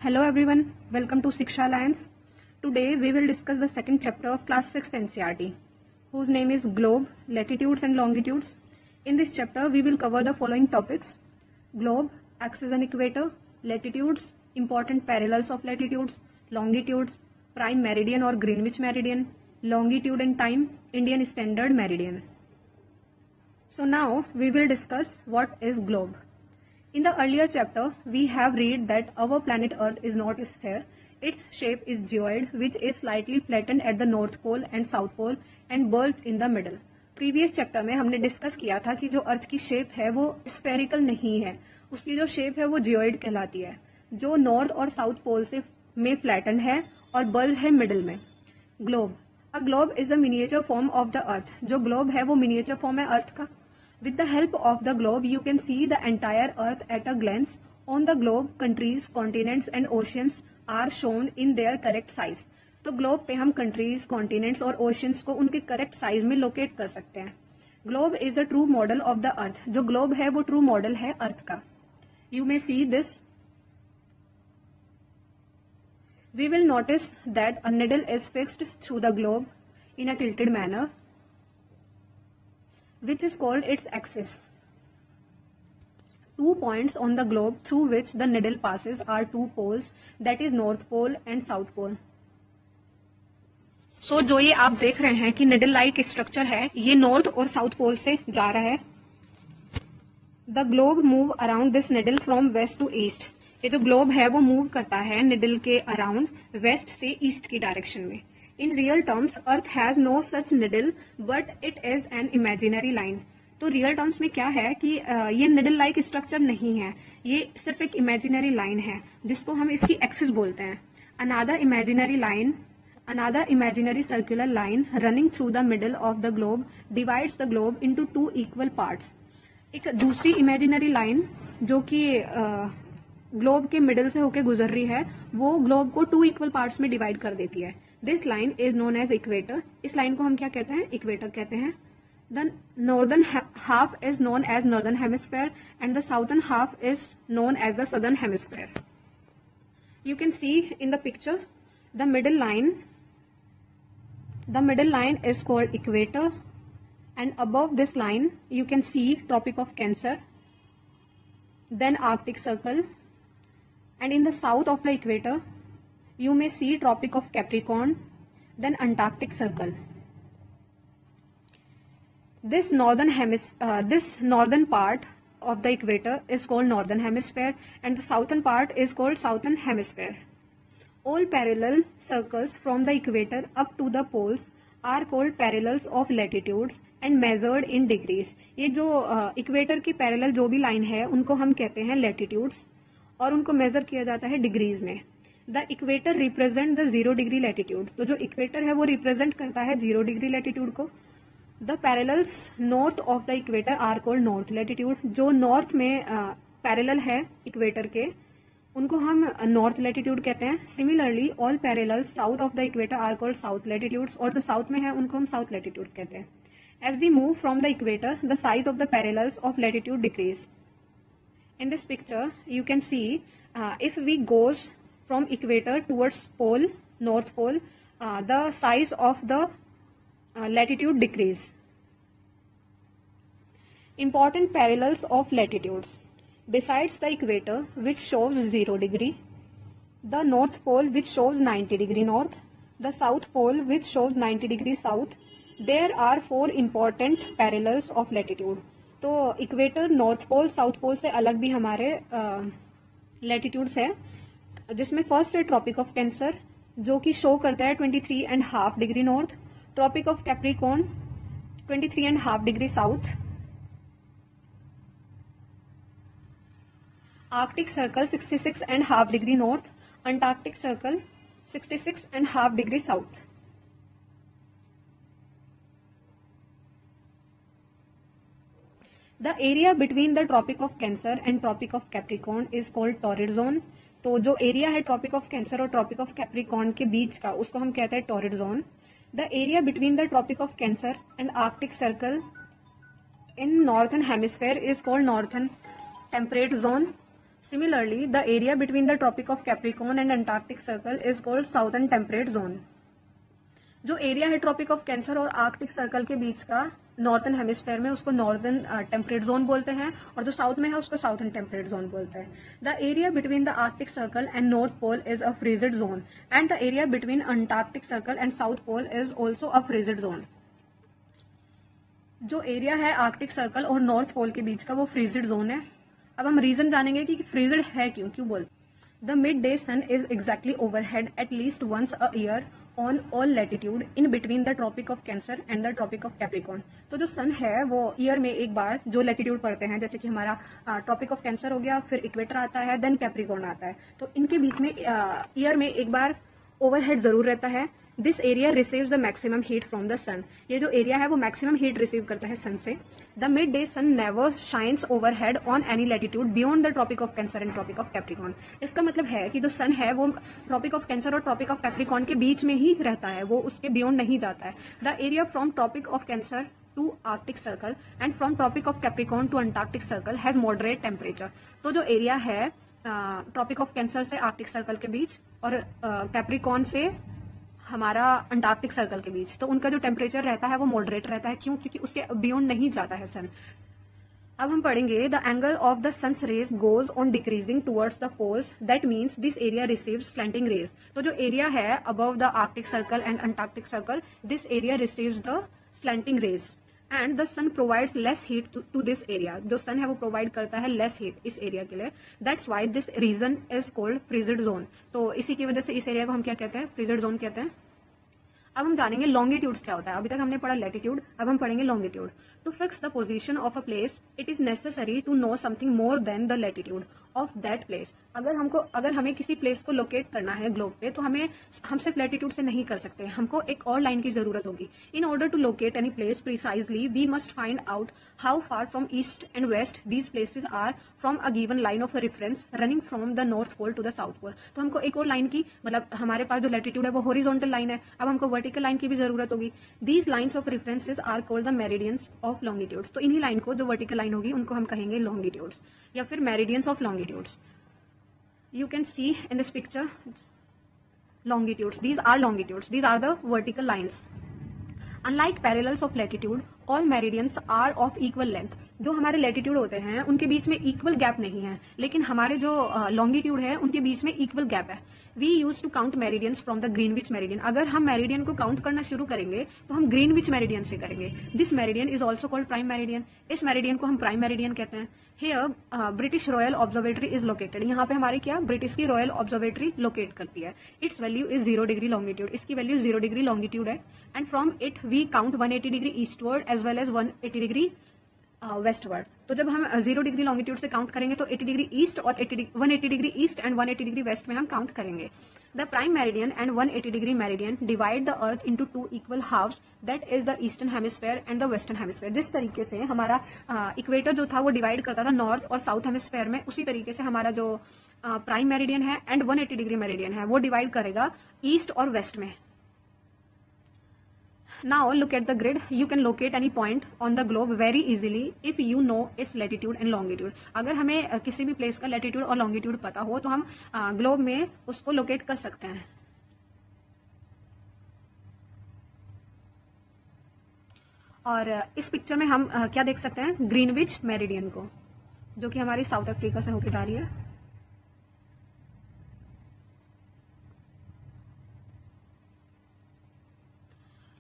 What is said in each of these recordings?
Hello everyone, welcome to Shiksha Alliance. Today we will discuss the second chapter of class 6th NCERT, whose name is Globe, Latitudes and Longitudes. In this chapter we will cover the following topics: globe, axis and equator, latitudes, important parallels of latitudes, longitudes, prime meridian or Greenwich meridian, longitude and time, Indian standard meridian. So now we will discuss what is globe. In the earlier chapter, we have read that our planet Earth is not a sphere. Its shape is geoid, which is slightly flattened at the North Pole and South Pole and bulges in the middle. Previous chapter में हमने discuss किया था कि जो अर्थ की shape है वो spherical नहीं है, उसकी जो शेप है वो जियोइड कहलाती है, जो नॉर्थ और साउथ पोल से में फ्लैटन है और बल्ज है मिडिल में. Globe, a globe is a miniature form of the earth. जो ग्लोब है वो मिनिएचर फॉर्म है अर्थ का. With the help of the globe, you can see the entire Earth at a glance. On the globe, countries, continents and oceans are shown in their correct size. तो globe पे हम countries, continents और oceans को उनके correct size में locate कर सकते हैं. Globe is the true model of the earth. जो ग्लोब है वो ट्रू मॉडल है अर्थ का. You may see this. We will notice that a needle is fixed through the globe in a tilted manner, which is called its axis. 2 points on the globe through which the needle passes are 2 poles, that is North Pole and South Pole. So जो ये आप देख रहे हैं कि needle like structure है, ये north और साउथ पोल से जा रहा है. The globe move around this needle from west to east. ये जो ग्लोब है वो मूव करता है निडल के अराउंड वेस्ट से ईस्ट की डायरेक्शन में. In real terms, Earth has no such needle, but it is an imaginary line. तो रियल टर्म्स में क्या है कि ये निडल लाइक स्ट्रक्चर नहीं है, ये सिर्फ एक इमेजिनरी लाइन है जिसको हम इसकी एक्सिस बोलते हैं. Another imaginary circular line running through the middle of the globe divides the globe into 2 equal parts. एक दूसरी इमेजिनरी लाइन जो कि ग्लोब के मिडल से होकर गुजर रही है वो ग्लोब को 2 इक्वल पार्ट्स में डिवाइड कर देती है. This line is known as equator. इस लाइन को हम क्या कहते हैं? इक्वेटर कहते हैं. The northern half is known as northern hemisphere and the southern half is known as the southern hemisphere. You can see in the picture the middle line is called equator and above this line you can see tropic of cancer, then arctic circle, and in the south of the equator you may see tropic of Capricorn, then Antarctic circle. This northern part of the equator is called northern hemisphere and the southern part is called southern hemisphere. All parallel circles from the equator up to the poles are called parallels of latitudes and measured in degrees. ये जो equator की parallel जो भी line है उनको हम कहते हैं लैटिट्यूड्स और उनको मेजर किया जाता है डिग्रीज में. The equator represent the 0 degree latitude. तो जो इक्वेटर है वो रिप्रेजेंट करता है 0 डिग्री लैटिट्यूड को. The parallels north of the equator are called north latitude. जो नॉर्थ में पैरेलल है इक्वेटर के उनको हम नॉर्थ लैटिट्यूड कहते हैं. Similarly all parallels south of the equator are called south latitudes और जो साउथ में है उनको हम साउथ लैटिट्यूड कहते हैं. As we move from the equator the size of the parallels of latitude decrease. In this picture you can see if we goes from equator towards pole, north pole, the size of the latitude decrease. Important parallels of latitudes. Besides the equator which shows 0 degree, the north pole which shows 90 degree north, the south pole which shows 90 degree south, there are 4 important parallels of latitude. तो equator, north pole, south pole से अलग भी हमारे latitudes है, जिसमें first है tropic of cancer जो कि शो करता है 23.5 degree north, tropic of capricorn 23.5 degree south, arctic circle 66.5 degree north, antarctic circle 66.5 degree south. The area between the Tropic of Cancer and Tropic of Capricorn is called torrid zone. तो जो area है tropic of cancer और tropic of capricorn के बीच का उसको हम कहते हैं torrid zone. The area between the tropic of cancer and arctic circle in northern hemisphere is called northern temperate zone. Similarly, the area between the Tropic of Capricorn and Antarctic Circle is called Southern Temperate Zone. जो area है tropic of cancer और Arctic circle के बीच का northern hemisphere में, उसको northern temperate zone बोलते हैं, और जो साउथ में है उसको साउथर्न टेम्परेट जोन बोलते हैं. The area between the arctic circle and north pole is a frigid zone and the area between antarctic circle and south pole is also a frigid zone. जो area है arctic circle और north pole के बीच का वो frigid zone है. अब हम रीजन जानेंगे कि फ्रीजिड है क्यों बोलते. The midday sun is exactly overhead at least once a year on all latitude in between the Tropic of Cancer and the Tropic of Capricorn. तो जो सन है वो ईयर में एक बार जो लेटीट्यूड पड़ते हैं, जैसे कि हमारा ट्रॉपिक ऑफ कैंसर हो गया, फिर इक्वेटर आता है, देन कैप्रिकॉर्न आता है, तो इनके बीच में ईयर में एक बार ओवरहेड जरूर रहता है. This area receives the maximum heat from the sun. ये जो एरिया है वो मैक्सिमम हीट रिसीव करता है सन से. The midday sun never shines overhead on any latitude beyond the tropic of cancer and tropic of capricorn. इसका मतलब है कि जो सन है वो ट्रॉपिक ऑफ कैंसर और ट्रॉपिक ऑफ कैप्रिकॉर्न के बीच में ही रहता है, वो उसके बियॉन्ड नहीं जाता है. The area from tropic of cancer to arctic circle and from tropic of capricorn to antarctic circle has moderate temperature. तो जो एरिया है ट्रॉपिक ऑफ कैंसर से आर्कटिक सर्कल के बीच और कैप्रिकॉर्न से हमारा अंटार्कटिक सर्कल के बीच, तो उनका जो टेम्परेचर रहता है वो मॉडरेट रहता है. क्यों? क्योंकि उसके बियॉन्ड नहीं जाता है सन. अब हम पढ़ेंगे the angle of the sun's rays goes on decreasing towards the poles, that means this area receives slanting rays. तो जो एरिया है above the arctic circle and antarctic circle, this area receives the slanting rays and the sun provides less heat to this area. जो sun है वो provide करता है less heat इस area के लिए. That's why this region is called frigid zone. तो इसी की वजह से इस एरिया को हम क्या कहते हैं? फ्रीजिड जोन कहते हैं. अब हम जानेंगे लॉन्गिट्यूड्स क्या होता है. अभी तक हमने पढ़ा लैटिट्यूड, अब हम पढ़ेंगे longitude. To fix the position of a place it is necessary to know something more than the latitude of that place. अगर हमें किसी प्लेस को लोकेट करना है ग्लोब पे, तो हम सिर्फ लैटिट्यूड से नहीं कर सकते, हमको एक और लाइन की जरूरत होगी. In order to locate any place precisely we must find out how far from east and west these places are from a given line of reference running from the north pole to the south pole. तो हमको एक और line की, मतलब हमारे पास जो latitude है वो हॉरिजॉन्टल लाइन है, अब हमको वर्टिकल लाइन की भी जरूरत होगी. These lines of references are called the meridians of longitudes. तो इन्हीं लाइन को, जो वर्टिकल लाइन होगी, उनको हम कहेंगे लॉन्गिट्यूड्स या फिर meridians of longitudes. You can see in this picture longitudes. These are longitudes. These are the vertical lines. Unlike parallels of latitude, all meridians are of equal length. जो हमारे latitude होते हैं उनके बीच में इक्वल गैप नहीं है, लेकिन हमारे जो लॉन्गिट्यूड है उनके बीच में इक्वल गैप है. We use to count meridians from the Greenwich meridian. अगर हम मेरिडियन को काउंट करना शुरू करेंगे तो हम ग्रीनविच मेरिडियन से करेंगे. This meridian is also called prime meridian. इस मेरिडियन को हम प्राइम मेरिडियन कहते हैं. Here British royal observatory is located. यहाँ पे हमारी क्या, ब्रिटिश की रॉयल ऑब्जर्वेटरी लोकेट करती है. Its value is 0 degree longitude. इसकी वैल्यू 0 डिग्री लॉन्गिट्यूड है. And from it we count 180 degree eastward as well as 180 degree westward. तो जब हम 0 डिग्री लॉन्गिट्यूड से काउंट करेंगे तो 80 डिग्री ईस्ट और 180 degree east and 180 degree west में हम काउंट करेंगे. The prime meridian and 180 degree meridian divide the earth into 2 equal halves, that is the eastern hemisphere and the western hemisphere. जिस तरीके से हमारा इक्वेटर जो था वो डिवाइड करता था नॉर्थ और साउथ हेमिस्फेयर में, उसी तरीके से हमारा जो प्राइम मेरिडियन है एंड 180 डिग्री मेरिडियन है वो डिवाइड करेगा ईस्ट और वेस्ट में. Now look at the grid. You can locate any point on the globe very easily if you know its latitude and longitude. अगर हमें किसी भी प्लेस का latitude और longitude पता हो तो हम ग्लोब में उसको लोकेट कर सकते हैं. और इस पिक्चर में हम क्या देख सकते हैं, ग्रीनविच मेरिडियन को, जो कि हमारी साउथ अफ्रीका से होकर जा रही है.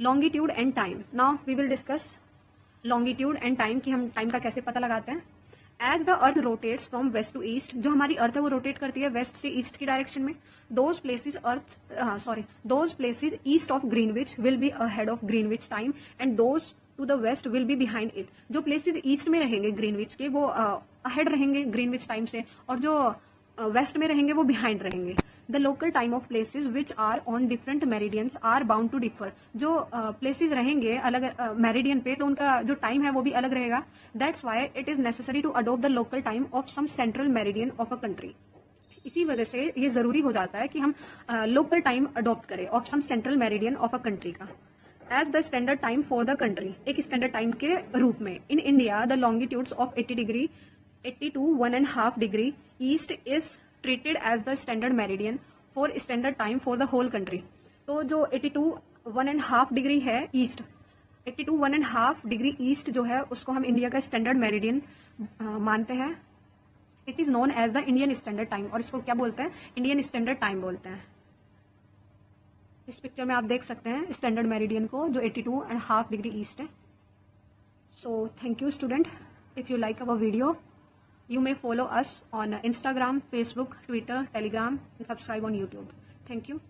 Longitude and time. Now we will discuss longitude and time की हम टाइम का कैसे पता लगाते हैं. As the earth rotates from west to east, जो हमारी अर्थ है वो रोटेट करती है वेस्ट से ईस्ट की डायरेक्शन में. Those places east of Greenwich will be ahead of Greenwich time and those to the west will be behind it. जो प्लेसेस ईस्ट में रहेंगे ग्रीनविच के वो अहेड रहेंगे ग्रीनविच टाइम से, और जो वेस्ट में रहेंगे वो बिहाइंड रहेंगे. The local time of places which are on different meridians are bound to differ. जो प्लेसेस रहेंगे अलग मेरिडियन पे, तो उनका जो टाइम है वो भी अलग रहेगा. That's why it is necessary to adopt the local time of some central meridian of a country. इसी वजह से ये जरूरी हो जाता है कि हम लोकल टाइम अडोप्ट करें of some central meridian of a country का as the standard time for the country, एक स्टैंडर्ड टाइम के रूप में. In India the longitudes of 80 to 1.5 degree east is treated as the standard meridian for standard time for the whole country. तो जो 82 1.5 degree है east, 82 1.5 degree east जो है उसको हम इंडिया का स्टैंडर्ड मेरिडियन मानते हैं। It is known as the Indian standard time, और इसको क्या बोलते हैं? इंडियन स्टैंडर्ड टाइम बोलते हैं। इस पिक्चर में आप देख सकते हैं स्टैंडर्ड मेरिडियन को जो 82.5 डिग्री ईस्ट है। So thank you student. If you like our video, you may follow us on Instagram, Facebook, Twitter, Telegram, and subscribe on YouTube. Thank you.